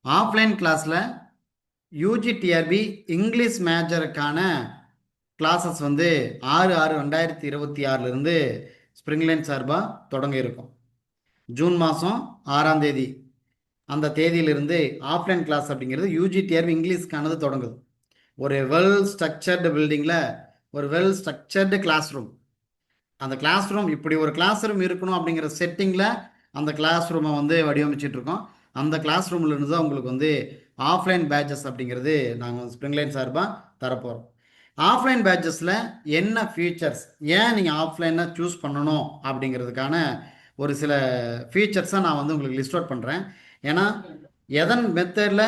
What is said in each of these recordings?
Offline கிளாஸில் UGTRB English மேஜருக்கான classes வந்து 6/6/2026 ஸ்ப்ரிங்லைன் சார்பாக தொடங்க இருக்கும். ஜூன் மாதம் 6ஆம் தேதி அந்த தேதியிலிருந்து ஆஃப்லைன் கிளாஸ் அப்படிங்கிறது யூஜிடிஆர்பி இங்கிலீஷ்க்கானது தொடங்குது. ஒரு வெல் ஸ்ட்ரக்சர்டு பில்டிங்கில் ஒரு வெல் ஸ்ட்ரக்சர்டு கிளாஸ் ரூம், அந்த கிளாஸ் ரூம் இப்படி ஒரு கிளாஸ் ரூம் இருக்கணும் அப்படிங்கிற செட்டிங்கில் அந்த கிளாஸ் ரூமை வந்து வடிவமைச்சிட்டு இருக்கோம். அந்த கிளாஸ் ரூம்ல இருந்து தான் உங்களுக்கு வந்து ஆஃப்லைன் பேட்சஸ் அப்படிங்கிறது நாங்கள் ஸ்ப்ரிங்லைன் சார்பாக தரப்போகிறோம். ஆஃப்லைன் பேட்சஸில் என்ன ஃபீச்சர்ஸ், ஏன் நீங்கள் ஆஃப்லைனாக சூஸ் பண்ணணும் அப்படிங்கிறதுக்கான ஒரு சில ஃபீச்சர்ஸை நான் வந்து உங்களுக்கு லிஸ்ட் அவுட் பண்ணுறேன். ஏன்னா எதன் மெத்தடில்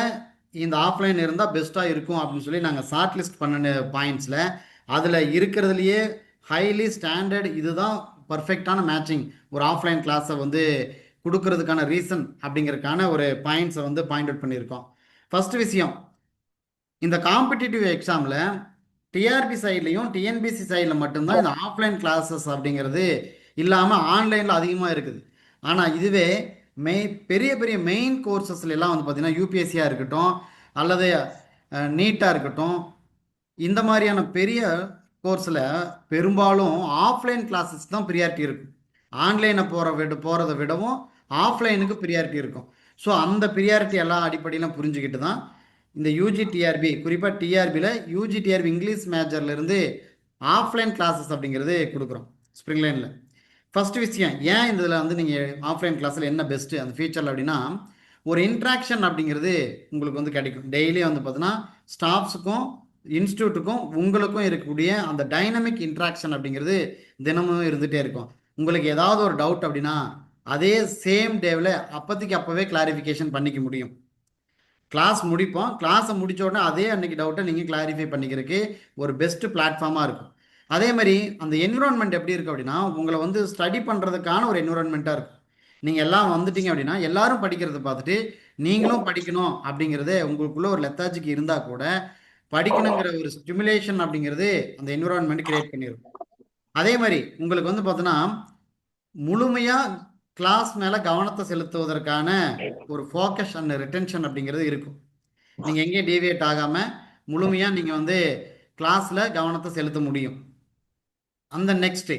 இந்த ஆஃப்லைன் இருந்தால் பெஸ்ட்டாக இருக்கும் அப்படின்னு சொல்லி நாங்கள் ஷார்ட் லிஸ்ட் பண்ணின பாயிண்ட்ஸில் அதில் இருக்கிறதுலையே ஹைலி ஸ்டாண்டர்ட் இதுதான் பர்ஃபெக்டான மேட்சிங் ஒரு ஆஃப்லைன் கிளாஸை வந்து கொடுக்கறதுக்கான ரீசன் அப்படிங்கிறதுக்கான ஒரு பாயிண்ட்ஸை வந்து பாயிண்ட் அவுட் பண்ணியிருக்கோம். ஃபர்ஸ்ட் விஷயம், இந்த காம்படிட்டிவ் எக்ஸாமில் டிஆர்பி சைட்லையும் டிஎன்பிசி சைடில் மட்டும்தான் இந்த ஆஃப்லைன் கிளாஸஸ் அப்படிங்கிறது இல்லாமல் ஆன்லைனில் அதிகமாக இருக்குது. ஆனால் இதுவே பெரிய பெரிய மெயின் கோர்சஸ்ல எல்லாம் வந்து பார்த்தீங்கன்னா யூபிஎஸ்சியாக இருக்கட்டும் அல்லது நீட்டாக இருக்கட்டும், இந்த மாதிரியான பெரிய கோர்ஸில் பெரும்பாலும் ஆஃப்லைன் கிளாஸஸ் தான் ப்ரியாரிட்டி இருக்கும். ஆன்லைனை போகிறத விடவும் ஆஃப்லைனுக்கு ப்ரியாரிட்டி இருக்கும். ஸோ அந்த ப்ரியாரிட்டி எல்லாம் அடிப்படையிலும் புரிஞ்சுக்கிட்டு தான் இந்த யூஜிடிஆர்பி, குறிப்பாக டிஆர்பியில் யூஜிடிஆர்பி இங்கிலீஷ் மேஜர்லேருந்து ஆஃப்லைன் கிளாஸஸ் அப்படிங்கிறது கொடுக்குறோம் ஸ்ப்ரிங்லைனில். ஃபர்ஸ்ட் விஷயம், ஏன் இதில் வந்து நீங்கள் ஆஃப்லைன் கிளாஸில் என்ன பெஸ்ட்டு அந்த ஃபீச்சர் அப்படின்னா, ஒரு இன்ட்ராக்ஷன் அப்படிங்கிறது உங்களுக்கு வந்து கிடைக்கும். டெய்லி வந்து பார்த்தீங்கன்னா ஸ்டாஃப்ஸுக்கும் இன்ஸ்டியூட்டுக்கும் உங்களுக்கும் இருக்கக்கூடிய அந்த டைனமிக் இன்ட்ராக்ஷன் அப்படிங்கிறது தினமும் இருந்துகிட்டே இருக்கும். உங்களுக்கு ஏதாவது ஒரு டவுட் அப்படின்னா அதே சேம் டேவில் அப்போதைக்கு அப்போவே கிளாரிஃபிகேஷன் பண்ணிக்க முடியும். கிளாஸ் முடிப்போம், கிளாஸை முடித்த உடனே அதே அன்னைக்கு டவுட்டை நீங்கள் கிளாரிஃபை பண்ணிக்கிறதுக்கு ஒரு பெஸ்ட்டு பிளாட்ஃபார்மாக இருக்கும். அதே மாதிரி அந்த என்விரான்மெண்ட் எப்படி இருக்குது அப்படின்னா, உங்களை வந்து ஸ்டடி பண்ணுறதுக்கான ஒரு என்விரான்மெண்ட்டாக இருக்கும். நீங்கள் எல்லாம் வந்துட்டீங்க அப்படின்னா எல்லாரும் படிக்கிறத பார்த்துட்டு நீங்களும் படிக்கணும் அப்படிங்கிறதே உங்களுக்குள்ள ஒரு லெத்தாஜிக்கு இருந்தால் கூட படிக்கணுங்கிற ஒரு ஸ்டிமுலேஷன் அப்படிங்கிறது அந்த என்விரான்மெண்ட் கிரியேட் பண்ணியிருக்கும். அதே மாதிரி உங்களுக்கு வந்து பார்த்தோன்னா முழுமையாக கிளாஸ் மேலே கவனத்தை செலுத்துவதற்கான ஒரு ஃபோக்கஸ் அண்ட் ரிட்டென்ஷன் அப்படிங்கிறது இருக்கும். நீங்கள் எங்கேயும் டீவியேட் ஆகாமல் முழுமையாக நீங்கள் வந்து கிளாஸில் கவனத்தை செலுத்த முடியும். அந்த நெக்ஸ்ட்டு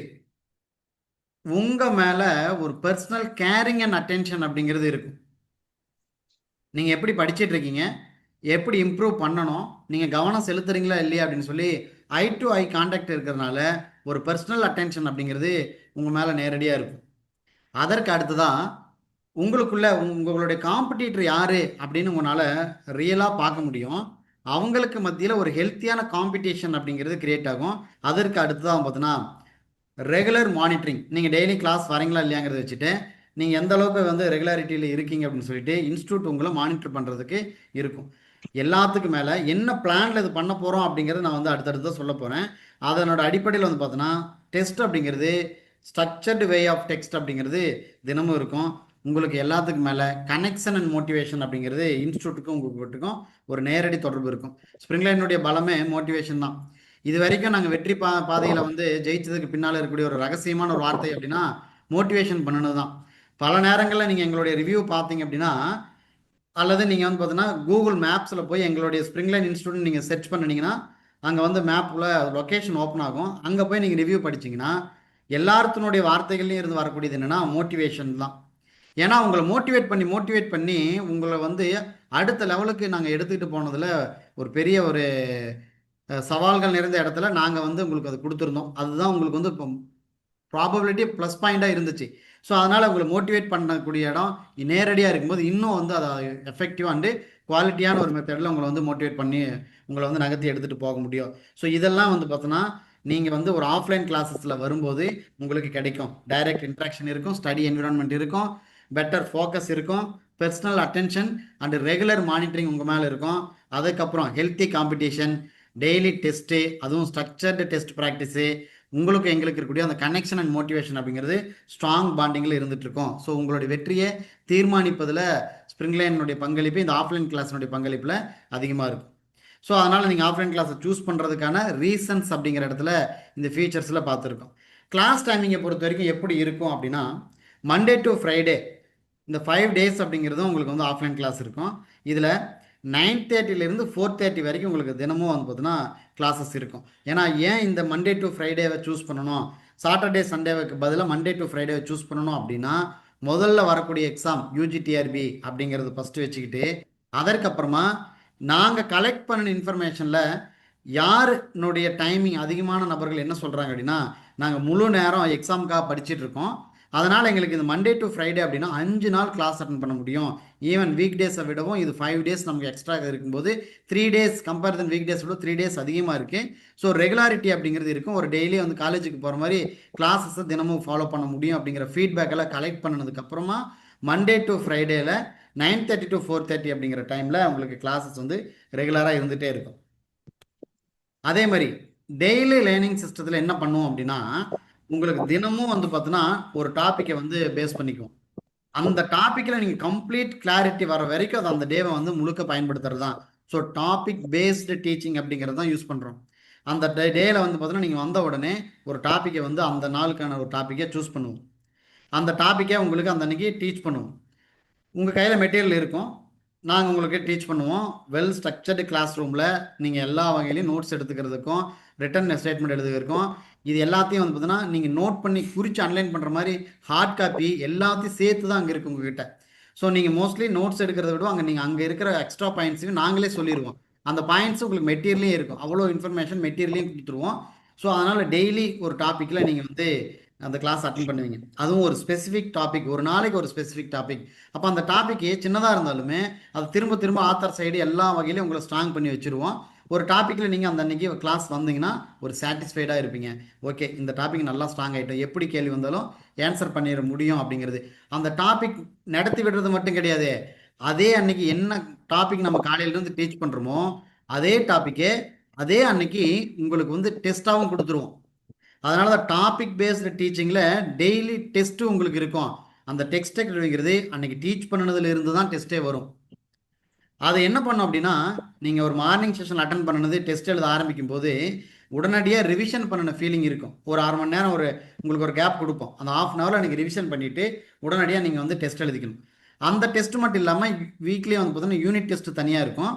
உங்கள் மேலே ஒரு பர்சனல் கேரிங் அண்ட் அட்டென்ஷன் அப்படிங்கிறது இருக்கும். நீங்கள் எப்படி படிச்சுட்டு இருக்கீங்க, எப்படி இம்ப்ரூவ் பண்ணணும், நீங்கள் கவனம் செலுத்துறீங்களா இல்லையா அப்படின்னு சொல்லி ஐ டு ஐ கான்டாக்ட் இருக்கிறதுனால ஒரு பர்சனல் அட்டென்ஷன் அப்படிங்கிறது உங்கள் மேலே நேரடியாக இருக்கும். அதற்கு அடுத்துதான் உங்களுக்குள்ள உங்களுடைய காம்படிட்டர் யாரு அப்படின்னு உங்களால் ரியலாக பார்க்க முடியும். அவங்களுக்கு மத்தியில் ஒரு ஹெல்த்தியான காம்படிஷன் அப்படிங்கிறது கிரியேட் ஆகும். அதற்கு அடுத்துதான் பார்த்தீங்கன்னா ரெகுலர் மானிட்டரிங். நீங்கள் டெய்லி கிளாஸ் வரீங்களா இல்லையாங்கிறத வச்சுட்டு நீங்கள் எந்த அளவுக்கு வந்து ரெகுலாரிட்டியில் இருக்கீங்க அப்படின்னு சொல்லிட்டு இன்ஸ்டியூட் உங்களை மானிட்டர் பண்ணுறதுக்கு இருக்கும். எல்லாத்துக்கும் மேலே என்ன பிளானில் இது பண்ண போகிறோம் அப்படிங்கிறத நான் வந்து அடுத்தடுத்து சொல்ல போகிறேன். அதனோட அடிப்படையில் வந்து பார்த்தோன்னா டெஸ்ட் அப்படிங்கிறது ஸ்ட்ரக்சர்டு வே ஆஃப் டெக்ஸ்ட் அப்படிங்கிறது தினமும் இருக்கும். உங்களுக்கு எல்லாத்துக்கும் மேலே கனெக்ஷன் அண்ட் மோட்டிவேஷன் அப்படிங்கிறது இன்ஸ்டியூட்டுக்கும் உங்களுக்கும் ஒரு நேரடி தொடர்பு இருக்கும். ஸ்ப்ரிங்லைனுடைய பலமே மோட்டிவேஷன் தான். இது வரைக்கும் நாங்கள் வெற்றி பாதையில் வந்து ஜெயிச்சதுக்கு பின்னால் இருக்கக்கூடிய ஒரு ரகசியமான ஒரு வார்த்தை அப்படின்னா மோட்டிவேஷன் பண்ணணும் தான். பல நேரங்களில் நீங்கள் எங்களுடைய ரிவ்யூ பார்த்தீங்க அப்படின்னா, அல்லது நீங்கள் வந்து பார்த்தீங்கன்னா கூகுள் மேப்ஸில் போய் எங்களுடைய ஸ்ப்ரிங்லைன் இன்ஸ்டியூட் நீங்கள் சர்ச் பண்ணிங்கன்னா அங்கே வந்து மேப்பில் லொக்கேஷன் ஓப்பன் ஆகும். அங்கே போய் நீங்கள் ரிவ்யூ படிச்சிங்கன்னா எல்லாத்தினுடைய வார்த்தைகள்லையும் இருந்து வரக்கூடியது என்னென்னா மோட்டிவேஷன் தான். ஏன்னா உங்களை மோட்டிவேட் பண்ணி உங்களை வந்து அடுத்த லெவலுக்கு நாங்கள் எடுத்துக்கிட்டு போனதில் ஒரு பெரிய ஒரு சவால்கள் நிறைந்த இடத்துல நாங்கள் வந்து உங்களுக்கு அது கொடுத்துருந்தோம். அதுதான் உங்களுக்கு வந்து இப்போ ப்ராபபிலிட்டி ப்ளஸ் பாயிண்டாக இருந்துச்சு. ஸோ அதனால் உங்களை மோட்டிவேட் பண்ணக்கூடிய இடம் நேரடியாக இருக்கும்போது இன்னும் வந்து அதை எஃபெக்டிவாக அண்டு குவாலிட்டியான ஒரு மெத்தடில் உங்களை வந்து மோட்டிவேட் பண்ணி உங்களை வந்து நகர்த்தி எடுத்துகிட்டு போக முடியும். ஸோ இதெல்லாம் வந்து பார்த்தோன்னா நீங்கள் வந்து ஒரு ஆஃப்லைன் கிளாஸஸில் வரும்போது உங்களுக்கு கிடைக்கும். டைரக்ட் இன்ட்ராக்ஷன் இருக்கும், ஸ்டடி என்விரான்மெண்ட் இருக்கும், பெட்டர் ஃபோக்கஸ் இருக்கும், personal attention and regular monitoring உங்கள் மேலே இருக்கும். அதுக்கப்புறம் ஹெல்த்தி காம்படிஷன், டெய்லி டெஸ்ட்டு, அதுவும் ஸ்ட்ரக்சர்டு டெஸ்ட் ப்ராக்டிஸு, உங்களுக்கு எங்களுக்கு இருக்கக்கூடிய அந்த கனெக்ஷன் அண்ட் மோட்டிவேஷன் அப்படிங்கிறது ஸ்ட்ராங் பாண்டிங்கில் இருந்துட்டு இருக்கும். ஸோ உங்களுடைய வெற்றியை தீர்மானிப்பதில் ஸ்ப்ரிங்லைனுடைய பங்களிப்பு இந்த ஆஃப்லைன் கிளாஸினுடைய பங்களிப்பில் அதிகமாக இருக்கும். ஸோ அதனால் நீங்கள் ஆஃப்லைன் கிளாஸை சூஸ் பண்ணுறதுக்கான ரீசன்ஸ் அப்படிங்கிற இடத்துல இந்த ஃபீச்சர்ஸில் பார்த்துருக்கோம். கிளாஸ் டைமிங்கை பொறுத்த வரைக்கும் எப்படி இருக்கும் அப்படின்னா, மண்டே டு ஃப்ரைடே இந்த 5 days அப்படிங்கிறதும் உங்களுக்கு வந்து ஆஃப்லைன் கிளாஸ் இருக்கும். இதில் 9:30லேருந்து 4:30 வரைக்கும் உங்களுக்கு தினமும் வந்து பார்த்தீங்கன்னா கிளாஸஸ் இருக்கும். ஏன்னா ஏன் இந்த மண்டே டு ஃப்ரைடேவை சூஸ் பண்ணணும், சாட்டர்டே சண்டேவுக்கு பதிலாக மண்டே டு ஃப்ரைடேவை சூஸ் பண்ணணும் அப்படின்னா, முதல்ல வரக்கூடிய எக்ஸாம் யூஜிடிஆர்பி அப்படிங்கிறது ஃபஸ்ட்டு வச்சுக்கிட்டு, அதற்கப்புறமா நாங்கள் கலெக்ட் பண்ணின இன்ஃபர்மேஷனில் யாருனுடைய டைமிங் அதிகமான நபர்கள் என்ன சொல்கிறாங்க அப்படின்னா, நாங்கள் முழு நேரம் எக்ஸாமுக்காக படிச்சுட்டு இருக்கோம், அதனால் எங்களுக்கு இந்த மண்டே டு ஃப்ரைடே அப்படின்னா 5 நாள் கிளாஸ் அட்டன் பண்ண முடியும். ஈவன் வீக் டேஸை விடவும் இது 5 டேஸ் நமக்கு எக்ஸ்ட்ரா இருக்கும்போது 3 டேஸ் கம்பேரிசன் வீக் டேஸ் விட 3 டேஸ் அதிகமாக இருக்குது. ஸோ ரெகுலாரிட்டி அப்படிங்கிறது இருக்கும். ஒரு டெய்லி வந்து காலேஜுக்கு போகிற மாதிரி கிளாஸஸை தினமும் ஃபாலோ பண்ண முடியும் அப்படிங்கிற ஃபீட்பேக்கெல்லாம் கலெக்ட் பண்ணினதுக்கப்புறமா மண்டே டு ஃப்ரைடேல 9:30 to 4:30 அப்படிங்கிற டைமில் உங்களுக்கு கிளாஸஸ் வந்து ரெகுலராக இருந்துகிட்டே இருக்கும். அதே மாதிரி டெய்லி லேர்னிங் சிஸ்டத்தில் என்ன பண்ணுவோம் அப்படின்னா, உங்களுக்கு தினமும் வந்து பார்த்தீங்கன்னா ஒரு டாப்பிக்கை வந்து பேஸ் பண்ணிக்குவோம். அந்த டாப்பிக்கில் நீங்கள் கம்ப்ளீட் கிளாரிட்டி வர வரைக்கும் அது அந்த டேவை வந்து முழுக்க பயன்படுத்துறது தான். ஸோ டாபிக் பேஸ்டு டீச்சிங் அப்படிங்கிறது தான் யூஸ் பண்ணுறோம். அந்த டேயில் வந்து பார்த்தீங்கன்னா நீங்கள் வந்த உடனே ஒரு டாப்பிக்கை வந்து அந்த நாளுக்கான ஒரு டாப்பிக்கை சூஸ் பண்ணுவோம். அந்த டாப்பிக்கை உங்களுக்கு அந்த அன்றைக்கி டீச் பண்ணுவோம். உங்கள் கையில் மெட்டீரியல் இருக்கும், நாங்கள் உங்களுக்கு டீச் பண்ணுவோம். வெல் ஸ்ட்ரக்சர்டு கிளாஸ் ரூமில் நீங்கள் எல்லா வகையிலையும் நோட்ஸ் எடுத்துக்கிறதுக்கும் ரிட்டன் ஸ்டேட்மெண்ட் எடுத்துக்கிறதுக்கும் இது எல்லாத்தையும் வந்து பார்த்தீங்கன்னா நீங்கள் நோட் பண்ணி குறித்து அன்லைன் பண்ணுற மாதிரி ஹார்ட் காப்பி எல்லாத்தையும் சேர்த்து தான் அங்கே இருக்குது உங்ககிட்ட. ஸோ நீங்கள் மோஸ்ட்லி நோட்ஸ் எடுக்கிறத விட அங்கே இருக்கிற எக்ஸ்ட்ரா பாயிண்ட்ஸையும் நாங்களே சொல்லிடுவோம். அந்த பாயிண்ட்ஸ் உங்களுக்கு மெட்டீரியலையும் இருக்கும், அவ்வளோ இன்ஃபர்மேஷன் மெட்டீரியலையும் கொடுத்துருவோம். ஸோ அதனால் டெய்லி ஒரு டாப்பிக்கில் நீங்கள் வந்து அந்த கிளாஸ் அட்டன் பண்ணுவீங்க. அதுவும் ஒரு ஸ்பெசிஃபிக் டாபிக், ஒரு நாளைக்கு ஒரு ஸ்பெசிஃபிக் டாபிக். அப்போ அந்த டாப்பிக்கு சின்னதாக இருந்தாலுமே அது திரும்ப திரும்ப ஆத்தர் சைடு எல்லா வகையிலையும் உங்களை ஸ்ட்ராங் பண்ணி வச்சுருவோம். ஒரு டாப்பிக்கில் நீங்கள் அந்த அன்றைக்கி கிளாஸ் வந்தீங்கன்னா ஒரு சாட்டிஸ்ஃபைடாக இருப்பீங்க. ஓகே, இந்த டாபிக் நல்லா ஸ்ட்ராங் ஆகிட்டோம், எப்படி கேள்வி வந்தாலும் ஆன்சர் பண்ணிட முடியும் அப்படிங்கிறது. அந்த டாபிக் நடத்தி விடுறது மட்டும் கிடையாது, அதே அன்னைக்கு என்ன டாபிக் நம்ம காலையிலேருந்து டீச் பண்ணுறோமோ அதே டாப்பிக்கே அதே அன்னைக்கு உங்களுக்கு வந்து டெஸ்ட்டாகவும் கொடுத்துருவோம். அதனால தான் டாபிக் பேஸ்டு டீச்சிங்கில் டெய்லி டெஸ்ட்டு உங்களுக்கு இருக்கும். அந்த டெக்ஸ்ட் எழுதுங்கிறது அன்னைக்கு டீச் பண்ணதுல இருந்து தான் டெஸ்ட்டே வரும். அதை என்ன பண்ணோம் அப்படின்னா, நீங்கள் ஒரு மார்னிங் செஷன் அட்டன் பண்ணது டெஸ்ட் எழுத ஆரம்பிக்கும் போது உடனடியாக ரிவிஷன் பண்ணின ஃபீலிங் இருக்கும். ஒரு 1/2 மணி நேரம் உங்களுக்கு ஒரு கேப் கொடுப்போம். அந்த 1/2 அன் ஹவரில் நீங்கள் ரிவிஷன் பண்ணிவிட்டு உடனடியாக நீங்கள் வந்து டெஸ்ட் எழுதிக்கணும். அந்த டெஸ்ட் மட்டும் இல்லாமல் வீக்லி வந்து பார்த்தீங்கன்னா யூனிட் டெஸ்ட் தனியாக இருக்கும்.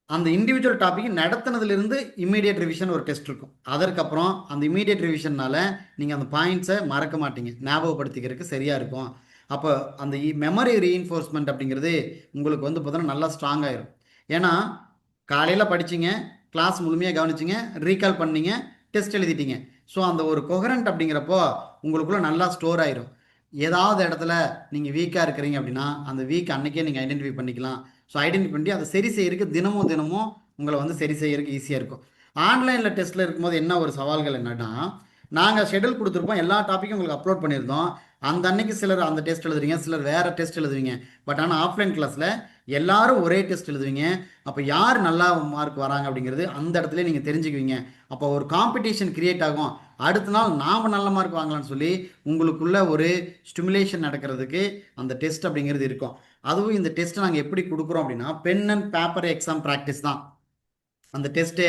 அந்த இண்டிவிஜுவல் டாபிக் நடத்தினதுலேருந்து இம்மீடியட் ரிவிஷன் ஒரு டெஸ்ட் இருக்கும். அதற்கப்புறம் அந்த இம்மீடியட் ரிவிஷன்னால நீங்கள் அந்த பாயிண்ட்ஸை மறக்க மாட்டீங்க, ஞாபகப்படுத்திக்கிறதுக்கு சரியாக இருக்கும். அப்போ அந்த மெமரி ரீஇன்ஃபோர்ஸ்மெண்ட் அப்படிங்கிறது உங்களுக்கு வந்து பார்த்தோன்னா நல்லா ஸ்ட்ராங் ஆயிரும். ஏன்னா காலையில் படிச்சிங்க, கிளாஸ் முழுமையாக கவனிச்சிங்க, ரீகால் பண்ணீங்க, டெஸ்ட் எழுதிட்டீங்க. ஸோ அந்த ஒரு கொஹரண்ட் அப்படிங்கிறப்போ உங்களுக்குள்ளே நல்லா ஸ்டோர் ஆயிரும். ஏதாவது இடத்துல நீங்கள் வீக்காக இருக்கிறீங்க அப்படின்னா அந்த வீக் அன்னைக்கே நீங்கள் ஐடென்டிஃபை பண்ணிக்கலாம். ஸோ ஐடென்டிஃபை பண்ணி அதை சரி செய்யறதுக்கு தினமும் தினமும் உங்களை வந்து சரி செய்யறதுக்கு ஈஸியாக இருக்கும். ஆன்லைனில் டெஸ்ட்டில் இருக்கும்போது என்ன ஒரு சவால்கள் என்னன்னா, நாங்கள் ஷெடியூல் கொடுத்துருப்போம், எல்லா டாப்பிக்கும் உங்களுக்கு அப்லோட் பண்ணியிருந்தோம். அந்த அன்னைக்கு சிலர் அந்த டெஸ்ட் எழுதுவீங்க, சிலர் வேறு டெஸ்ட் எழுதுவீங்க. பட் ஆனால் ஆஃப்லைன் கிளாஸில் எல்லாரும் ஒரே டெஸ்ட் எழுதுவீங்க. அப்போ யார் நல்லா மார்க் வராங்க அப்படிங்கிறது அந்த இடத்துல நீங்கள் தெரிஞ்சுக்குவீங்க. அப்போ ஒரு காம்படிஷன் கிரியேட் ஆகும். அடுத்த நாள் நாம் நல்ல மார்க் வாங்கலாம்னு சொல்லி உங்களுக்குள்ள ஒரு ஸ்டிமுலேஷன் நடக்கிறதுக்கு அந்த டெஸ்ட் அப்படிங்கிறது இருக்கும். அதுவும் இந்த டெஸ்ட்டை நாங்கள் எப்படி கொடுக்குறோம் அப்படின்னா, pen and paper exam practice தான். அந்த டெஸ்ட்டு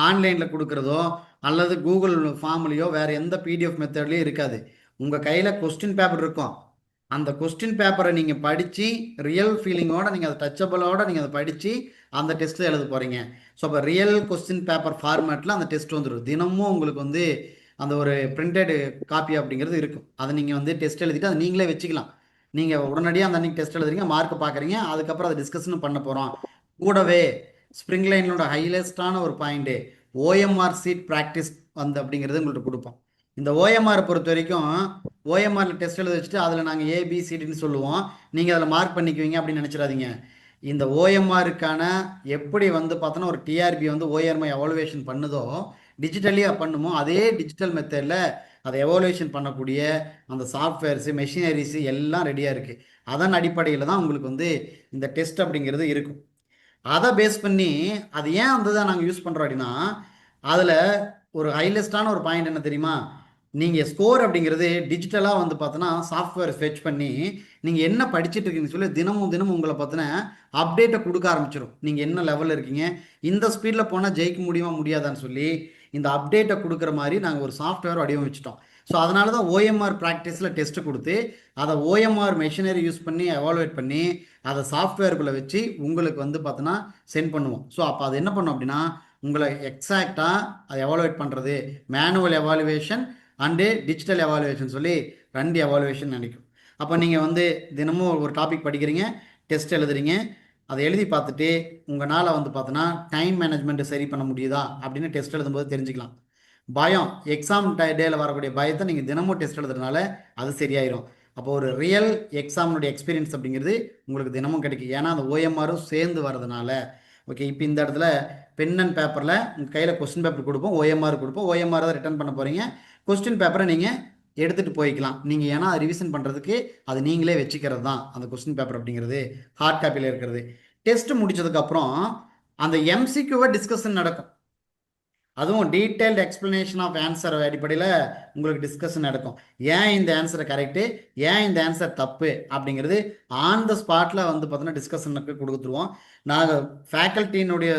ஆன்லைனில் கொடுக்குறதோ அல்லது கூகுள் ஃபார்ம்லேயோ வேறு எந்த பிடிஎஃப் மெத்தட்லேயும் இருக்காது. உங்கள் கையில் கொஸ்டின் பேப்பர் இருக்கும். அந்த கொஸ்டின் பேப்பரை நீங்கள் படித்து ரியல் ஃபீலிங்கோடு நீங்கள் அதை டச்சபிளோடு நீங்கள் அதை படித்து அந்த டெஸ்ட்டில் எழுத போகிறீங்க. ஸோ அப்போ ரியல் கொஸ்டின் பேப்பர் ஃபார்மேட்டில் அந்த டெஸ்ட் வந்துடும். தினமும் உங்களுக்கு வந்து அந்த ஒரு பிரிண்டட் காப்பி அப்படிங்கிறது இருக்கும். அதை நீங்கள் வந்து டெஸ்ட் எழுதிட்டு அதை நீங்களே வச்சுக்கலாம். நீங்கள் உடனடியாக அந்த அன்றைக்கி டெஸ்ட் எழுதுறீங்க, மார்க் பார்க்குறீங்க, அதுக்கப்புறம் அதை டிஸ்கஷனும் பண்ண போகிறோம். கூடவே ஸ்ப்ரிங் லைனோட ஹைலைஸ்டான ஒரு பாயிண்ட்டு ஓஎம்ஆர் சீட் ப்ராக்டிஸ் வந்து அப்படிங்கிறது உங்கள்கிட்ட கொடுப்போம். இந்த ஓஎம்ஆரை பொறுத்த வரைக்கும் ஓஎம்ஆரில் டெஸ்ட் எழுத வச்சுட்டு அதில் நாங்கள் ஏபிசிடின்னு சொல்லுவோம், நீங்கள் அதில் மார்க் பண்ணிக்குவீங்க அப்படின்னு நினச்சிடாதீங்க. இந்த ஓஎம்ஆருக்கான எப்படி வந்து பார்த்தோன்னா ஒரு டிஆர்பி வந்து ஓஎம்ஐ எவாலுவேஷன் பண்ணுதோ டிஜிட்டலியாக பண்ணுமோ அதே டிஜிட்டல் மெத்தடில் அதை எவாலுவேஷன் பண்ணக்கூடிய அந்த சாஃப்ட்வேர்ஸு மெஷினரிஸு எல்லாம் ரெடியாக இருக்குது. அதன் அடிப்படையில் தான் உங்களுக்கு வந்து இந்த டெஸ்ட் அப்படிங்கிறது இருக்கும். அதை பேஸ் பண்ணி அது ஏன் வந்து தான் நாங்கள் யூஸ் பண்ணுறோம் அப்படின்னா, அதில் ஒரு ஹைலஸ்டான ஒரு பாயிண்ட் என்ன தெரியுமா, நீங்கள் ஸ்கோர் அப்படிங்கிறது டிஜிட்டலாக வந்து பார்த்தோன்னா சாஃப்ட்வேர் ஃபெச் பண்ணி நீங்கள் என்ன படிச்சுட்டு இருக்கீங்கன்னு சொல்லி தினமும் தினமும் உங்களை பார்த்தினா அப்டேட்டை கொடுக்க ஆரம்பிச்சிடும். நீங்கள் என்ன லெவலில் இருக்கீங்க, இந்த ஸ்பீடில் போனால் ஜெயிக்க முடியுமா முடியாதான்னு சொல்லி இந்த அப்டேட்டை கொடுக்குற மாதிரி நாங்கள் ஒரு சாஃப்ட்வேர் வடிவமைச்சிட்டோம். ஸோ அதனால தான் ஓஎம்ஆர் ப்ராக்டிஸில் டெஸ்ட்டு கொடுத்து அதை ஓஎம்ஆர் மெஷினரி யூஸ் பண்ணி எவாலுவேட் பண்ணி அதை சாஃப்ட்வேருக்குள்ளே வச்சு உங்களுக்கு வந்து பார்த்தோன்னா சென்ட் பண்ணுவோம். ஸோ அப்போ அது என்ன பண்ணும் அப்படின்னா உங்களை எக்ஸாக்டாக அதை எவாலுவேட் பண்ணுறது manual evaluation and digital evaluation சொல்லி 2 எவாலுவேஷன் நினைக்கும். அப்போ நீங்கள் வந்து தினமும் ஒரு டாபிக் படிக்கிறீங்க, டெஸ்ட் எழுதுறீங்க, அதை எழுதி பார்த்துட்டு உங்களால் வந்து பார்த்தோன்னா டைம் மேனேஜ்மெண்ட்டை சரி பண்ண முடியுதா அப்படின்னு டெஸ்ட் எழுதும்போது தெரிஞ்சுக்கலாம். பயம் எக்ஸாம் டேயில் வரக்கூடிய பயத்தை நீங்கள் தினமும் டெஸ்ட் எழுதுறதுனால அது சரியாயிரும். அப்போ ஒரு ரியல் எக்ஸாமினுடைய எக்ஸ்பீரியன்ஸ் அப்படிங்கிறது உங்களுக்கு தினமும் கிடைக்கும். ஏன்னா அந்த ஓஎம்ஆரும் சேர்ந்து வரதுனால. ஓகே, இப்போ இந்த இடத்துல பென் அண்ட் பேப்பரில் உங்கள் கையில் கொஸ்டின் பேப்பர் கொடுப்போம், ஓஎம்ஆர் கொடுப்போம். ஓஎம்ஆர் தான் ரிட்டர்ன் பண்ண போகிறீங்க. கொஸ்டின் பேப்பரை நீங்கள் எடுத்துகிட்டு போய்க்கலாம். நீங்கள் ஏன்னா ரிவிஷன் பண்ணுறதுக்கு அது நீங்களே வச்சுக்கிறது தான் அந்த கொஸ்டின் பேப்பர் அப்படிங்கிறது ஹார்ட் காப்பியில் இருக்கிறது. டெஸ்ட் முடிச்சதுக்கப்புறம் அந்த எம்சிக்யூவை டிஸ்கஷன் நடக்கும். அதுவும் டீட்டெயில்டு எக்ஸ்பிளனேஷன் ஆஃப் ஆன்சர் அடிப்படையில் உங்களுக்கு டிஸ்கஷன் நடக்கும். ஏன் இந்த ஆன்சரை கரெக்டு, ஏன் இந்த ஆன்சர் தப்பு அப்படிங்கிறது ஆன் த ஸ்பாட்டில் வந்து பார்த்தோன்னா டிஸ்கஷனுக்கு கொடுத்துருவோம். நாங்கள் ஃபேக்கல்ட்டினுடைய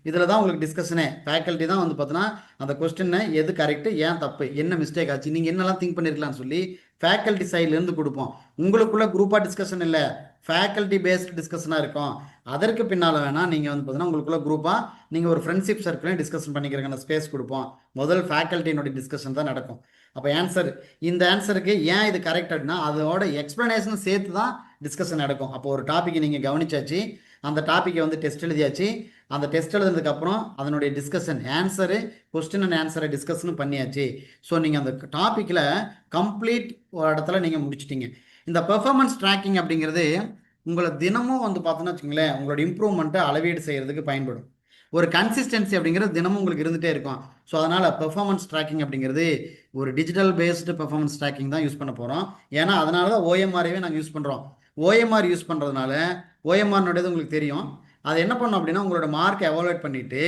இதில் தான் உங்களுக்கு டிஸ்கஷனே. ஃபேக்கல்ட்டி தான் வந்து பார்த்தோன்னா அந்த கொஸ்டினை எது கரெக்டு, ஏன் தப்பு, என்ன மிஸ்டேக் ஆச்சு, நீங்கள் என்னெல்லாம் திங்க் பண்ணியிருக்கலாம்னு சொல்லி ஃபேக்கல்ட்டி சைட்லேருந்து கொடுப்போம். உங்களுக்குள்ள குரூப்பாக டிஸ்கஷன் இல்லை, ஃபேக்கல்ட்டி பேஸ்டு டிஸ்கஷனாக இருக்கும். அதற்கு பின்னால் வேணால் நீங்கள் வந்து பார்த்தீங்கன்னா உங்களுக்குள்ள குரூப்பாக நீங்கள் ஒரு ஃப்ரெண்ட்ஷிப் சர்க்கிளையும் டிஸ்கஷன் பண்ணிக்கிறக்கான ஸ்பேஸ் கொடுப்போம். முதல் ஃபேக்கல்ட்டினுடைய டிஸ்கஷன் தான் நடக்கும். அப்போ ஆன்சர், இந்த ஆன்சருக்கு ஏன் இது கரெக்ட் அப்படின்னா அதோட எக்ஸ்ப்ளனேஷன் சேர்த்து தான் டிஸ்கஷன் நடக்கும். அப்போ ஒரு டாப்பிக்கை நீங்கள் கவனிச்சாச்சு, அந்த டாப்பிக்கை வந்து டெஸ்ட் எழுதியாச்சு, அந்த டெஸ்ட் எழுதுனதுக்கப்புறம் அதனுடைய டிஸ்கஷன் ஆன்சரு கொஸ்டின் அண்ட் ஆன்சரை டிஸ்கஷனும் பண்ணியாச்சு. ஸோ நீங்கள் அந்த டாப்பிக்கில் கம்ப்ளீட் ஒரு இடத்துல நீங்கள் முடிச்சிட்டிங்க. இந்த பெர்ஃபார்மன்ஸ் ட்ராக்கிங் அப்படிங்கிறது உங்களை தினமும் வந்து பார்த்தோன்னா வச்சுங்களேன் உங்களோட இம்ப்ரூவ்மெண்ட்டை அளவீடு செய்கிறதுக்கு பயன்படும். ஒரு கன்சிஸ்டன்சி அப்படிங்கிறது தினமும் உங்களுக்கு இருந்துகிட்டே இருக்கும். ஸோ அதனால் பெர்ஃபார்மன்ஸ் ட்ராக்கிங் அப்படிங்கிறது ஒரு டிஜிட்டல் பேஸ்டு பெர்ஃபார்மன்ஸ் ட்ராக்கிங் தான் யூஸ் பண்ண போகிறோம். ஏன்னா அதனால தான் ஓஎம்ஆரையே நாங்கள் யூஸ் பண்ணுறோம். ஓஎம்ஆர் யூஸ் பண்ணுறதுனால ஓஎம்ஆர்னுடையது உங்களுக்கு தெரியும். அது என்ன பண்ணும் அப்படின்னா உங்களோட மார்க்கை எவாலுவேட் பண்ணிவிட்டு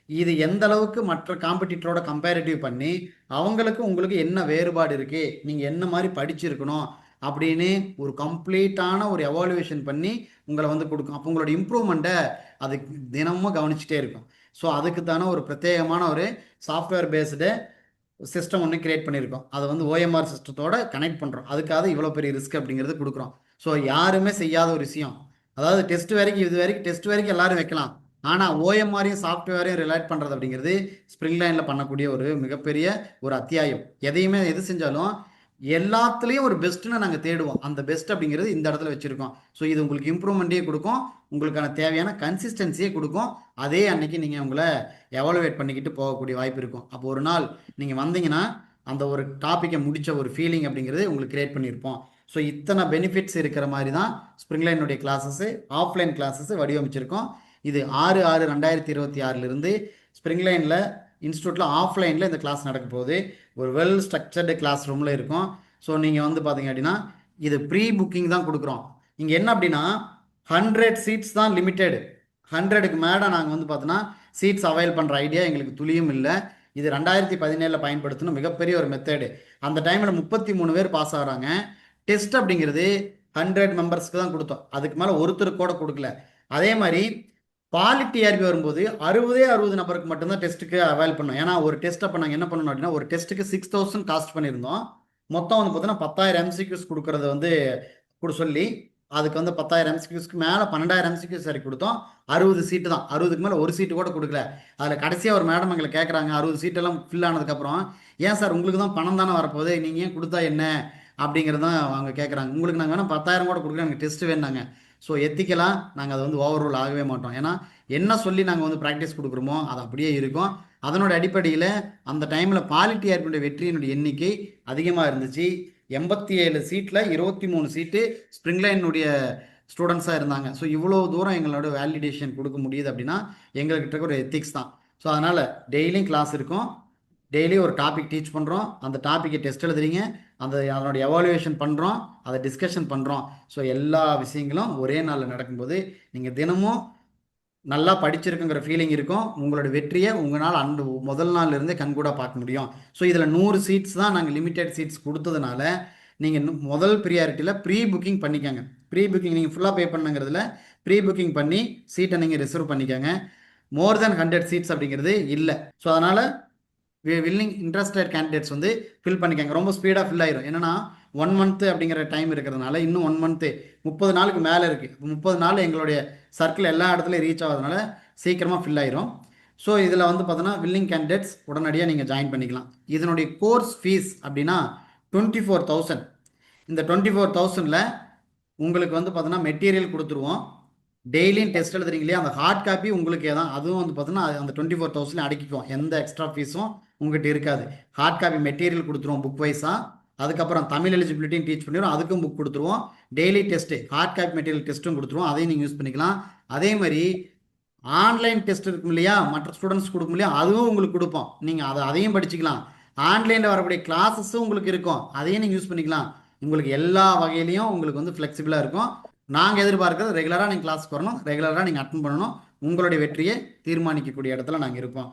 இது எந்த அளவுக்கு மற்ற காம்படிட்டரோட கம்பேரிட்டிவ் பண்ணி அவங்களுக்கு உங்களுக்கு என்ன வேறுபாடு இருக்குது, நீங்கள் என்ன மாதிரி படிச்சிருக்கணும் அப்படின்னு ஒரு கம்ப்ளீட்டான ஒரு எவாலுவேஷன் பண்ணி உங்களை வந்து கொடுக்கும். அப்போ உங்களோட இம்ப்ரூவ்மெண்ட்டை அது தினமும் கவனிச்சுட்டே இருக்கும். ஸோ அதுக்கு தானே ஒரு பிரத்யேகமான ஒரு சாஃப்ட்வேர் பேஸ்டு சிஸ்டம் ஒன்று கிரியேட் பண்ணியிருக்கோம். அதை வந்து ஓஎம்ஆர் சிஸ்டத்தோட கனெக்ட் பண்ணுறோம். அதுக்காக இவ்வளோ பெரிய ரிஸ்க் அப்படிங்கிறது கொடுக்குறோம். ஸோ யாருமே செய்யாத ஒரு விஷயம். அதாவது டெஸ்ட் வரைக்கும் இது வரைக்கும் டெஸ்ட் வரைக்கும் எல்லாரும் வைக்கலாம். ஆனால் ஓஎம்ஆரையும் சாஃப்ட்வேரையும் ரிலேட் பண்ணுறது அப்படிங்கிறது ஸ்ப்ரிங் லைனில் பண்ணக்கூடிய ஒரு மிகப்பெரிய ஒரு அத்தியாயம். எதையுமே எது செஞ்சாலும் எல்லாத்துலேயும் ஒரு பெஸ்ட்டுன்னு நாங்கள் தேடுவோம். அந்த பெஸ்ட் அப்படிங்கிறது இந்த இடத்துல வச்சுருக்கோம். ஸோ இது உங்களுக்கு இம்ப்ரூவ்மெண்ட்டே கொடுக்கும், உங்களுக்கான தேவையான கன்சிஸ்டன்சியே கொடுக்கும். அதே அன்னைக்கு நீங்கள் உங்களை எவாலுவேட் பண்ணிக்கிட்டு போகக்கூடிய வாய்ப்பு இருக்கும். அப்போ ஒரு நாள் நீங்கள் வந்தீங்கன்னா அந்த ஒரு டாப்பிக்கை முடித்த ஒரு ஃபீலிங் அப்படிங்கிறது உங்களுக்கு கிரியேட் பண்ணியிருப்போம். ஸோ இத்தனை பெனிஃபிட்ஸ் இருக்கிற மாதிரி தான் ஸ்ப்ரிங் லைனுடைய கிளாஸஸ்ஸு ஆஃப்லைன் கிளாஸஸ்ஸு வடிவமைச்சிருக்கோம். இது 6/6/2026 ஸ்ப்ரிங் லைனில் இன்ஸ்டியூட்டில் ஆஃப்லைனில் இந்த கிளாஸ் நடக்க போகுது. ஒரு வெல் ஸ்ட்ரக்சர்டு கிளாஸ் ரூமில் இருக்கும். ஸோ நீங்கள் வந்து பார்த்தீங்க அப்படின்னா இது ப்ரீ புக்கிங் தான் கொடுக்குறோம். இங்கே என்ன அப்படின்னா 100 சீட்ஸ் தான் லிமிட்டெடு. 100க்கு மேலே நாங்கள் வந்து பார்த்தோன்னா சீட்ஸ் அவைல் பண்ணுற ஐடியா எங்களுக்கு துளியும் இல்லை. இது 2017 பயன்படுத்தணும் மிகப்பெரிய ஒரு மெத்தேடு. அந்த டைமில் 33 பேர் பாஸ் ஆகிறாங்க. டெஸ்ட் அப்படிங்கிறது 100 மெம்பர்ஸ்க்கு தான் கொடுத்தோம், அதுக்கு மேலே ஒருத்தருக்கு கூட கொடுக்கல. அதே மாதிரி டிஆர்பி வரும்போது 60 நபருக்கு மட்டும்தான் டெஸ்ட்டுக்கு அவைல் பண்ணோம். ஏன்னா ஒரு டெஸ்ட் அப்போ நாங்கள் என்ன பண்ணணும் அப்படின்னா ஒரு டெஸ்ட்டுக்கு 6000 காஸ்ட் பண்ணியிருந்தோம். மொத்தம் வந்து பார்த்தீங்கன்னா 10,000 எம்சிக்யூஸ் கொடுக்கறது வந்து சொல்லி அதுக்கு வந்து 10,000 எம்சிக்யூஸ்க்கு மேலே 12,000 எம்சிக்யூஸ் சரி கொடுத்தோம். 60 சீட்டு தான், 60க்கு மேலே ஒரு சீட்டு கூட கொடுக்கல. அதில் கடைசியாக ஒரு மேடம் எங்களை கேட்குறாங்க 60 சீட்டெல்லாம் ஃபில் ஆனதுக்கப்புறம், ஏன் சார் உங்களுக்கு தான் பணம் தானே வரப்போகுது, நீங்கள் ஏன் கொடுத்தா என்ன அப்படிங்கிறது தான் அவங்க கேட்குறாங்க. உங்களுக்கு நாங்கள் வேணால் 10,000 கூட கொடுக்குறோம், எனக்கு டெஸ்ட்டு வேணாங்க. ஸோ எத்திக்கலாக நாங்கள் அதை வந்து ஓவர் ரூல் ஆகவே மாட்டோம். ஏன்னா என்ன சொல்லி நாங்கள் வந்து ப்ராக்டிஸ் கொடுக்குறோமோ அது அப்படியே இருக்கும். அதனோட அடிப்படையில் அந்த டைமில் டிஆர்பியுடைய வெற்றியினுடைய எண்ணிக்கை அதிகமாக இருந்துச்சு. 87 சீட்டில் 23 சீட்டு ஸ்ப்ரிங் லைனுடைய ஸ்டூடெண்ட்ஸாக இருந்தாங்க. ஸோ இவ்வளோ தூரம் எங்களோட வேலிடேஷன் கொடுக்க முடியுது அப்படின்னா எங்கள்கிட்ட ஒரு எத்திக்ஸ் தான். ஸோ அதனால் டெய்லியும் கிளாஸ் இருக்கும், டெய்லி ஒரு டாபிக் டீச் பண்ணுறோம், அந்த டாப்பிக்கை டெஸ்ட் எழுதுறீங்க, அதனுடைய எவாலுவேஷன் பண்ணுறோம், அதை டிஸ்கஷன் பண்ணுறோம். ஸோ எல்லா விஷயங்களும் ஒரே நாளில் நடக்கும்போது நீங்கள் தினமும் நல்லா படிச்சிருக்குங்கிற ஃபீலிங் இருக்கும். உங்களோட வெற்றியை உங்களால் அந்த முதல் நாள்லேருந்தே கண்கூட பார்க்க முடியும். ஸோ இதில் 100 சீட்ஸ் தான் நாங்கள் லிமிட்டெட் சீட்ஸ் கொடுத்ததுனால நீங்கள் முதல் ப்ரியாரிட்டியில் ப்ரீ புக்கிங் பண்ணிக்கோங்க. ப்ரீ புக்கிங் நீங்கள் ஃபுல்லாக பே பண்ணுங்கிறதுல ப்ரீ புக்கிங் பண்ணி சீட்டை நீங்கள் ரிசர்வ் பண்ணிக்கோங்க. மோர் தென் 100 சீட்ஸ் அப்படிங்கிறது இல்லை. ஸோ அதனால் வில்லிங் இன்ட்ரெஸ்டட் கேண்டிடேட்ஸ் வந்து ஃபில் பண்ணிக்கங்க. ரொம்ப ஸ்பீடாக ஃபில் ஆயிரும். என்னன்னா 1 மந்த் அப்படிங்கிற டைம் இருக்கிறதுனால இன்னும் 1 மந்த்து 30 நாளுக்கு மேலே இருக்குது. 30 நாள் எங்களுடைய சர்க்கிள் எல்லா இடத்துலையும் ரீச் ஆகிறதுனால சீக்கிரமாக ஃபில் ஆயிரும். ஸோ இதில் வந்து பார்த்தோன்னா வில்லிங் கேண்டிடேட்ஸ் உடனடியாக நீங்கள் ஜாயின் பண்ணிக்கலாம். இதனுடைய கோர்ஸ் ஃபீஸ் அப்படின்னா 24,000. இந்த 24,000ல் உங்களுக்கு வந்து பார்த்தோன்னா மெட்டீரியல் கொடுத்துருவோம். டெய்லியும் டெஸ்ட் எழுதுறீங்க இல்லையா, அந்த ஹார்ட் காப்பி உங்களுக்கே தான். அதுவும் வந்து பார்த்தோன்னா அந்த 24,000 அடக்கிக்கும். எந்த எக்ஸ்ட்ரா ஃபீஸும் உங்கள்கிட்ட இருக்காது. ஹார்ட் காப்பி மெட்டீரியல் கொடுத்துருவோம் புக் வைஸாக. அதுக்கப்புறம் தமிழ் எலிஜிபிலிட்டியும் டீச் பண்ணிடுவோம். அதுக்கும் புக் கொடுத்துருவோம். Daily test hard copy material டெஸ்ட்டும் கொடுத்துருவோம். அதையும் நீங்கள் யூஸ் பண்ணிக்கலாம். அதே மாதிரி ஆன்லைன் டெஸ்ட் இருக்கும் இல்லையா, மற்ற ஸ்டூடெண்ட்ஸ் கொடுக்கும் இல்லையா, அதுவும் உங்களுக்கு கொடுப்போம். நீங்கள் அதையும் படிச்சுக்கலாம். ஆன்லைனில் வரக்கூடிய கிளாஸஸும் உங்களுக்கு இருக்கும். அதையும் நீங்கள் யூஸ் பண்ணிக்கலாம். உங்களுக்கு எல்லா வகையிலையும் உங்களுக்கு வந்து ஃப்ளெக்சிபிளாக இருக்கும். நாங்கள் எதிர்பார்க்கறது ரெகுலராக நீங்கள் கிளாஸ்க்கு வரணும், ரெகுலராக நீங்கள் அட்டன் பண்ணணும். உங்களுடைய வெற்றியை தீர்மானிக்கக்கூடிய இடத்துல நாங்கள் இருப்போம்.